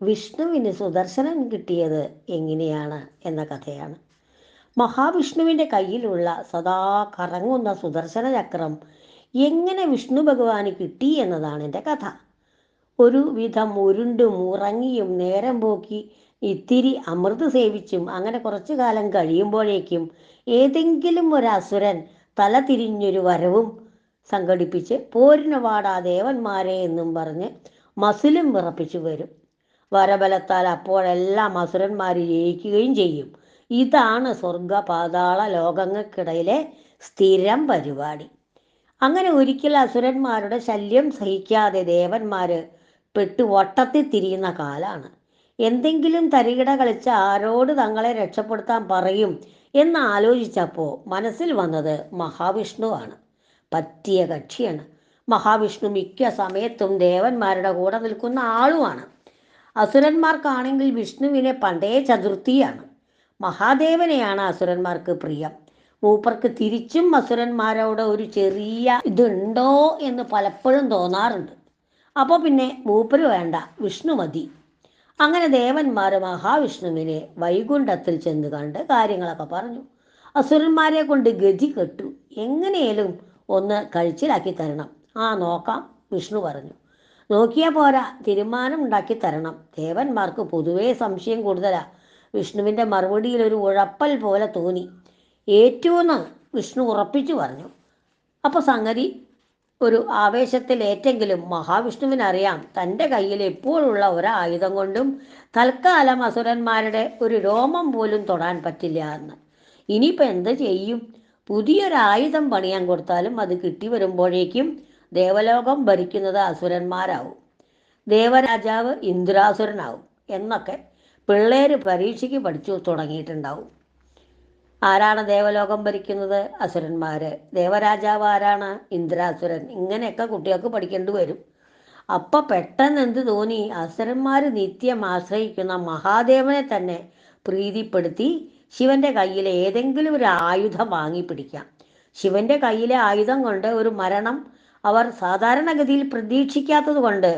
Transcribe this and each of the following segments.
വിഷ്ണുവിന് സുദർശനം കിട്ടിയത് എങ്ങനെയാണ് എന്ന കഥയാണ്. മഹാവിഷ്ണുവിൻ്റെ കയ്യിലുള്ള സദാ കറങ്ങുന്ന സുദർശന ചക്രം എങ്ങനെ വിഷ്ണു ഭഗവാന് കിട്ടി എന്നതാണ് എൻ്റെ കഥ. ഒരു വിധം ഉരുണ്ടും ഉറങ്ങിയും നേരം പോക്കി ഇത്തിരി അമൃത് സേവിച്ചും അങ്ങനെ കുറച്ചു കാലം കഴിയുമ്പോഴേക്കും ഏതെങ്കിലും ഒരു അസുരൻ തല തിരിഞ്ഞൊരു വരവും സംഘടിപ്പിച്ച് പോരിന് വാടാ ദേവന്മാരെ എന്നും പറഞ്ഞ് മസിലും വിറപ്പിച്ചു വരും. വരബലത്താൽ അപ്പോഴെല്ലാം അസുരന്മാർ ജയിക്കുകയും ചെയ്യും. ഇതാണ് സ്വർഗ പാതാള ലോകങ്ങൾക്കിടയിലെ സ്ഥിരം പരിപാടി. അങ്ങനെ ഒരിക്കൽ അസുരന്മാരുടെ ശല്യം സഹിക്കാതെ ദേവന്മാർ പെട്ടു വട്ടത്തിൽ തിരിയുന്ന കാലാണ്. എന്തെങ്കിലും തരികിട കളിച്ച് ആരോട് തങ്ങളെ രക്ഷപ്പെടുത്താൻ പറയും എന്ന് ആലോചിച്ചപ്പോൾ മനസ്സിൽ വന്നത് മഹാവിഷ്ണുവാണ്. പറ്റിയ കക്ഷിയാണ്. മഹാവിഷ്ണു മിക്ക സമയത്തും ദേവന്മാരുടെ കൂടെ നിൽക്കുന്ന ആളുമാണ്. അസുരന്മാർക്കാണെങ്കിൽ വിഷ്ണുവിനെ പണ്ടേ ചതുർത്ഥിയാണ്. മഹാദേവനെയാണ് അസുരന്മാർക്ക് പ്രിയം. മൂപ്പർക്ക് തിരിച്ചും അസുരന്മാരോട് ഒരു ചെറിയ ഇതുണ്ടോ എന്ന് പലപ്പോഴും തോന്നാറുണ്ട്. അപ്പോൾ പിന്നെ മൂപ്പര് വേണ്ട, വിഷ്ണു മതി. അങ്ങനെ ദേവന്മാർ മഹാവിഷ്ണുവിനെ വൈകുണ്ഠത്തിൽ ചെന്ന് കണ്ട് കാര്യങ്ങളൊക്കെ പറഞ്ഞു. അസുരന്മാരെ കൊണ്ട് ഗതി കെട്ടു. എങ്ങനെയും ഒന്ന് കഴിച്ചിലാക്കി തരണം. ആ നോക്കാം, വിഷ്ണു പറഞ്ഞു. നോക്കിയാൽ പോരാ, തീരുമാനം ഉണ്ടാക്കി തരണം. ദേവന്മാർക്ക് പൊതുവേ സംശയം കൂടുതലാ. വിഷ്ണുവിൻ്റെ മറുപടിയിൽ ഒരു ഉഴപ്പൽ പോലെ തോന്നി. ഏറ്റൂന്ന് വിഷ്ണു ഉറപ്പിച്ചു പറഞ്ഞു. അപ്പോൾ സംഗതി ഒരു ആവേശത്തിലേറ്റെങ്കിലും മഹാവിഷ്ണുവിനറിയാം തൻ്റെ കയ്യിൽ എപ്പോഴുള്ള ഒരായുധം കൊണ്ടും തൽക്കാലം അസുരന്മാരുടെ ഒരു രോമം പോലും തൊടാൻ പറ്റില്ല എന്ന്. ഇനിയിപ്പോൾ എന്ത് ചെയ്യും? പുതിയൊരായുധം പണിയാൻ കൊടുത്താലും അത് കിട്ടി വരുമ്പോഴേക്കും ദേവലോകം ഭരിക്കുന്നത് അസുരന്മാരാവും. ദേവരാജാവ് ഇന്ദ്രാസുരനാവും എന്നൊക്കെ പിള്ളേർ പരീക്ഷയ്ക്ക് പഠിച്ചു തുടങ്ങിയിട്ടുണ്ടാവും. ആരാണ് ദേവലോകം ഭരിക്കുന്നത്? അസുരന്മാർ. ദേവരാജാവ് ആരാണ്? ഇന്ദ്രാസുരൻ. ഇങ്ങനെയൊക്കെ കുട്ടികൾക്ക് പഠിക്കേണ്ടി വരും. അപ്പം പെട്ടെന്ന് എന്ത് തോന്നി? അസുരന്മാർ നിത്യം ആശ്രയിക്കുന്ന മഹാദേവനെ തന്നെ പ്രീതിപ്പെടുത്തി ശിവന്റെ കയ്യിലെ ഏതെങ്കിലും ഒരു ആയുധം വാങ്ങി പിടിക്കാം. ശിവന്റെ കയ്യിലെ ആയുധം കൊണ്ട് ഒരു മരണം അവർ സാധാരണഗതിയിൽ പ്രതീക്ഷിക്കാത്തത് കൊണ്ട്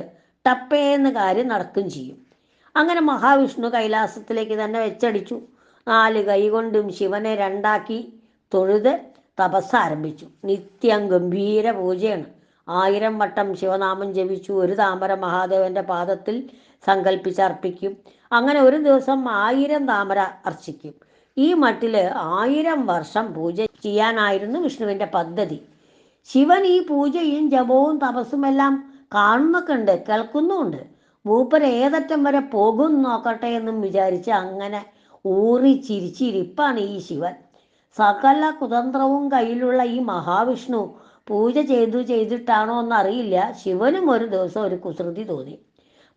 ടപ്പേന്ന് കാര്യം നടക്കുകയും ചെയ്യും. അങ്ങനെ മഹാവിഷ്ണു കൈലാസത്തിലേക്ക് തന്നെ വെച്ചടിച്ചു. 4 കൈ കൊണ്ടും ശിവനെ രണ്ടാക്കി തൊഴുത് തപസ് ആരംഭിച്ചു. നിത്യം ഗംഭീര പൂജയാണ്. 1000 വട്ടം ശിവനാമം ജപിച്ചു ഒരു താമര മഹാദേവന്റെ പാദത്തിൽ സങ്കല്പിച്ചർപ്പിക്കും. അങ്ങനെ ഒരു ദിവസം 1000 താമര അർച്ചിക്കും. ഈ മട്ടിൽ 1000 വർഷം പൂജ ചെയ്യാനായിരുന്നു വിഷ്ണുവിൻ്റെ പദ്ധതി. ശിവൻ ഈ പൂജയും ജപവും തപസ്സുമെല്ലാം കാണുന്നൊക്കെ ഉണ്ട്, കേൾക്കുന്നുമുണ്ട്. മൂപ്പര് ഏതറ്റം വരെ പോകും നോക്കട്ടെ എന്നും വിചാരിച്ച് അങ്ങനെ ഊറി ചിരിച്ചിരിപ്പാണ് ഈ ശിവൻ. സകല കുതന്ത്രവും കയ്യിലുള്ള ഈ മഹാവിഷ്ണു പൂജ ചെയ്തിട്ടാണോ എന്നറിയില്ല, ശിവനും ഒരു ദിവസം ഒരു കുസൃതി തോന്നി.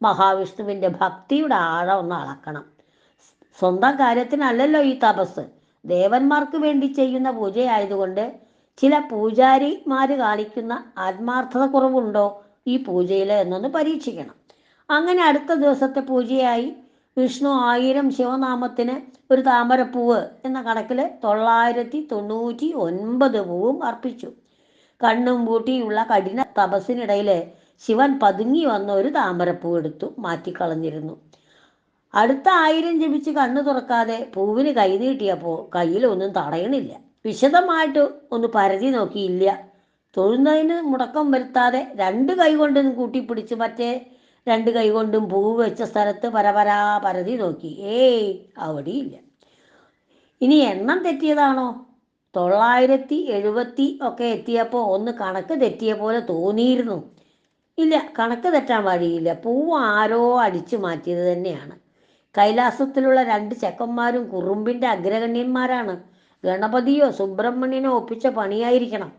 മഹാവിഷ്ണുവിൻ്റെ ഭക്തിയുടെ ആഴം ഒന്ന് അളക്കണം. സ്വന്തം കാര്യത്തിനല്ലല്ലോ ഈ തപസ്, ദേവന്മാർക്ക് വേണ്ടി ചെയ്യുന്ന പൂജയായതുകൊണ്ട് ചില പൂജാരിമാർ കാണിക്കുന്ന ആത്മാർത്ഥത കുറവുണ്ടോ ഈ പൂജയിൽ എന്നൊന്ന് പരീക്ഷിക്കണം. അങ്ങനെ അടുത്ത ദിവസത്തെ പൂജയായി. വിഷ്ണു 1000 ശിവനാമത്തിന് ഒരു താമരപ്പൂവ് എന്ന കണക്കിൽ 999 പൂവും അർപ്പിച്ചു. കണ്ണും പൂട്ടിയുള്ള കഠിന തപസ്സിനിടയിൽ ശിവൻ പതുങ്ങി വന്ന ഒരു താമരപ്പൂ എടുത്തു മാറ്റിക്കളഞ്ഞിരുന്നു. അടുത്ത 1000 ജപിച്ച് കണ്ണു തുറക്കാതെ പൂവിന് കൈ നീട്ടിയപ്പോൾ കയ്യിലൊന്നും തടയണില്ല. വിശദമായിട്ട് ഒന്ന് പരതി നോക്കിയില്ല. തൊഴുന്നതിന് മുടക്കം വരുത്താതെ 2 കൈ കൊണ്ടും കൂട്ടിപ്പിടിച്ച് മറ്റേ 2 കൈ കൊണ്ടും പൂവ് വെച്ച സ്ഥലത്ത് പരപരാ പരതി നോക്കി. അവിടെയില്ല. ഇനി എണ്ണം തെറ്റിയതാണോ? 970 ഒക്കെ എത്തിയപ്പോൾ ഒന്ന് കണക്ക് തെറ്റിയ പോലെ തോന്നിയിരുന്നു. ഇല്ല, കണക്ക് തെറ്റാൻ വഴിയില്ല. പൂവ് ആരോ അടിച്ചു മാറ്റിയത് തന്നെയാണ്. കൈലാസത്തിലുള്ള 2 ചെക്കന്മാരും കുറുമ്പിൻ്റെ അഗ്രഗണ്യന്മാരാണ്. ഗണപതിയോ സുബ്രഹ്മണ്യനോ ഒപ്പിച്ച പണിയായിരിക്കണം.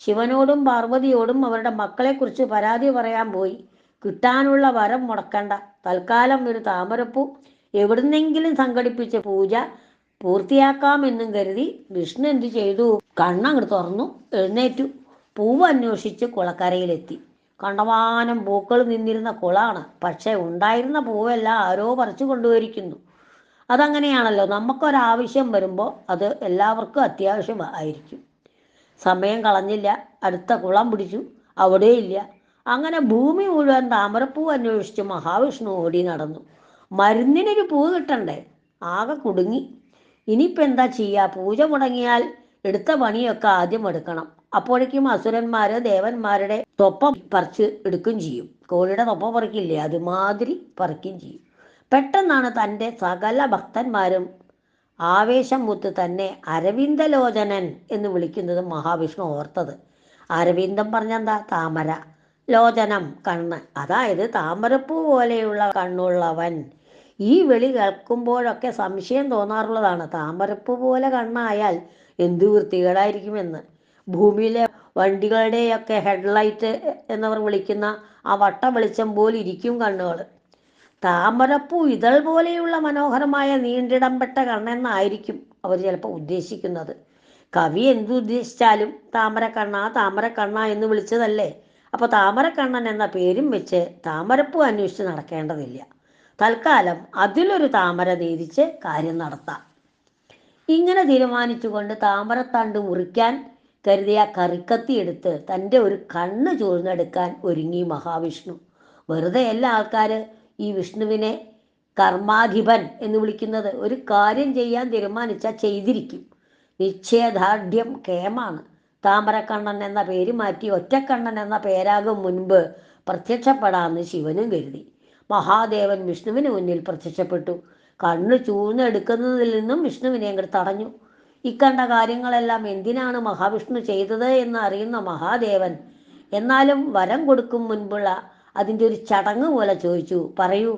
ശിവനോടും പാർവതിയോടും അവരുടെ മക്കളെക്കുറിച്ച് പരാതി പറയാൻ പോയി. കിട്ടാനുള്ള വരം മുടക്കണ്ട, തൽക്കാലം ഒരു താമരപ്പൂ എവിടുന്നെങ്കിലും സംഘടിപ്പിച്ച് പൂജ പൂർത്തിയാക്കാമെന്നും കരുതി വിഷ്ണു എന്തു ചെയ്തു? കണ്ണങ്ങോട്ട് തുറന്നു എഴുന്നേറ്റു. പൂവ് അന്വേഷിച്ച് കുളക്കരയിലെത്തി. കണ്ടമാനം പൂക്കൾ നിന്നിരുന്ന കുളമാണ്. പക്ഷെ ഉണ്ടായിരുന്ന പൂവെല്ലാം ആരോ പറിച്ചു കൊണ്ടുപോയിരിക്കുന്നു. അതങ്ങനെയാണല്ലോ, നമുക്കൊരാവശ്യം വരുമ്പോൾ അത് എല്ലാവർക്കും അത്യാവശ്യം ആയിരിക്കും. സമയം കളഞ്ഞില്ല, അടുത്ത കുളം പിടിച്ചു. അവിടെയില്ല. അങ്ങനെ ഭൂമി മുഴുവൻ താമരപ്പൂ അന്വേഷിച്ച് മഹാവിഷ്ണു ഓടി നടന്നു. മരുന്നിനൊരു പൂ കിട്ടണ്ടേ? ആകെ കുടുങ്ങി. ഇനിയിപ്പോൾ എന്താ ചെയ്യുക? പൂജ മുടങ്ങിയാൽ എടുത്ത പണിയൊക്കെ ആദ്യം എടുക്കണം. അപ്പോഴേക്കും അസുരന്മാർ ദേവന്മാരുടെ തൊപ്പ പറിച്ച് എടുക്കുകയും ചെയ്യും. കോഴിയുടെ തൊപ്പ പറിക്കില്ലേ, അതുമാതിരി പറിക്കുകയും ചെയ്യും. പെട്ടെന്നാണ് തൻ്റെ സകല ഭക്തന്മാരും ആവേശം മൂത്ത് തന്നെ അരവിന്ദലോചനൻ എന്ന് വിളിക്കുന്നത് മഹാവിഷ്ണു ഓർത്തത്. അരവിന്ദം പറഞ്ഞെന്താ? താമര. ലോചനം കണ്ണ്, അതായത് താമരപ്പൂ പോലെയുള്ള കണ്ണുള്ളവൻ. ഈ വിളി കേൾക്കുമ്പോഴൊക്കെ സംശയം തോന്നാറുള്ളതാണ്. താമരപ്പൂ പോലെ കണ്ണായാൽ എന്ത് വൃത്തികേടായിരിക്കുമെന്ന്. ഭൂമിയിലെ വണ്ടികളുടെയൊക്കെ ഹെഡ്ലൈറ്റ് എന്നവർ വിളിക്കുന്ന ആ വട്ട വെളിച്ചം പോലെ ഇരിക്കും കണ്ണുകൾ. താമരപ്പൂ ഇതൾ പോലെയുള്ള മനോഹരമായ നീണ്ടിടംപെട്ട കണ്ണെന്നായിരിക്കും അവർ ചിലപ്പോൾ ഉദ്ദേശിക്കുന്നത്. കവി എന്തുദ്ദേശിച്ചാലും താമരക്കണ്ണ എന്ന് വിളിച്ചതല്ലേ. അപ്പോൾ താമരക്കണ്ണൻ എന്ന പേരും വെച്ച് താമരപ്പൂ അന്വേഷിച്ച് നടക്കേണ്ടതില്ല. തൽക്കാലം അതിലൊരു താമര നേദിച്ച് കാര്യം നടത്താം. ഇങ്ങനെ തീരുമാനിച്ചുകൊണ്ട് താമരത്തണ്ട് മുറിക്കാൻ കരുതിയ കറിക്കത്തി എടുത്ത് തൻ്റെ ഒരു കണ്ണ് ചൂഴ്ന്നെടുക്കാൻ ഒരുങ്ങി മഹാവിഷ്ണു. വെറുതെ എല്ലാ ആൾക്കാർ ഈ വിഷ്ണുവിനെ കർമാധിപൻ എന്ന് വിളിക്കുന്നത്. ഒരു കാര്യം ചെയ്യാൻ തീരുമാനിച്ചാൽ ചെയ്തിരിക്കും. നിശ്ചയദാർഢ്യം കേമാണ്. താമരക്കണ്ണൻ എന്ന പേര് മാറ്റി ഒറ്റക്കണ്ണൻ എന്ന പേരാകും മുൻപ് പ്രത്യക്ഷപ്പെടാമെന്ന് ശിവനും കരുതി. മഹാദേവൻ വിഷ്ണുവിന് മുന്നിൽ പ്രത്യക്ഷപ്പെട്ടു. കണ്ണ് ചൂഴ്ന്നെടുക്കുന്നതിൽ നിന്നും വിഷ്ണുവിനെ അങ്ങോട്ട് തടഞ്ഞു. ഇക്കണ്ട കാര്യങ്ങളെല്ലാം എന്തിനാണ് മഹാവിഷ്ണു ചെയ്തത് എന്ന് അറിയുന്ന മഹാദേവൻ എന്നാലും വരം കൊടുക്കും മുൻപുള്ള അതിൻ്റെ ഒരു ചടങ്ങ് പോലെ ചോദിച്ചു, പറയൂ,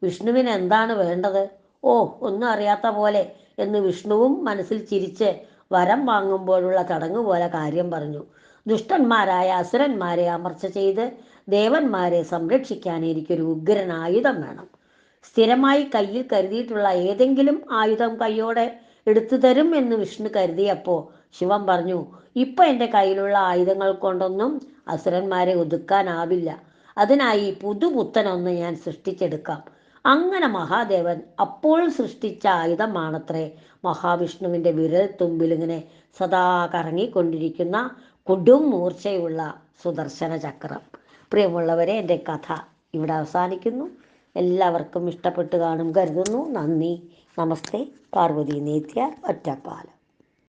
വിഷ്ണുവിന് എന്താണ് വേണ്ടത്? ഓ, ഒന്നും അറിയാത്ത പോലെ എന്ന് വിഷ്ണുവും മനസ്സിൽ ചിരിച്ച് വരം വാങ്ങുമ്പോഴുള്ള ചടങ്ങ് പോലെ കാര്യം പറഞ്ഞു. ദുഷ്ടന്മാരായ അസുരന്മാരെ അമർച്ച ചെയ്ത് ദേവന്മാരെ സംരക്ഷിക്കാൻ എനിക്കൊരു ഉഗ്രൻ ആയുധം വേണം. സ്ഥിരമായി കയ്യിൽ കരുതിയിട്ടുള്ള ഏതെങ്കിലും ആയുധം കയ്യോടെ എടുത്തു തരും എന്ന് വിഷ്ണു കരുതിയപ്പോൾ ശിവൻ പറഞ്ഞു, ഇപ്പം എൻ്റെ കയ്യിലുള്ള ആയുധങ്ങൾ കൊണ്ടൊന്നും അസുരന്മാരെ ഒതുക്കാനാവില്ല. അതിനായി പുതുപുത്തനൊന്ന് ഞാൻ സൃഷ്ടിച്ചെടുക്കാം. അങ്ങനെ മഹാദേവൻ അപ്പോൾ സൃഷ്ടിച്ച ആയുധമാണത്രേ മഹാവിഷ്ണുവിൻ്റെ വിരൽ തുമ്പിലിങ്ങനെ സദാ കറങ്ങിക്കൊണ്ടിരിക്കുന്ന കൊടും മൂർച്ചയുള്ള സുദർശന ചക്രം. പ്രിയമുള്ളവരെ, എൻ്റെ കഥ ഇവിടെ അവസാനിക്കുന്നു. എല്ലാവർക്കും ഇഷ്ടപ്പെട്ട് കാണും കരുതുന്നു. നന്ദി. നമസ്തേ. പാർവതി നേത്യ, ഒറ്റപ്പാലം.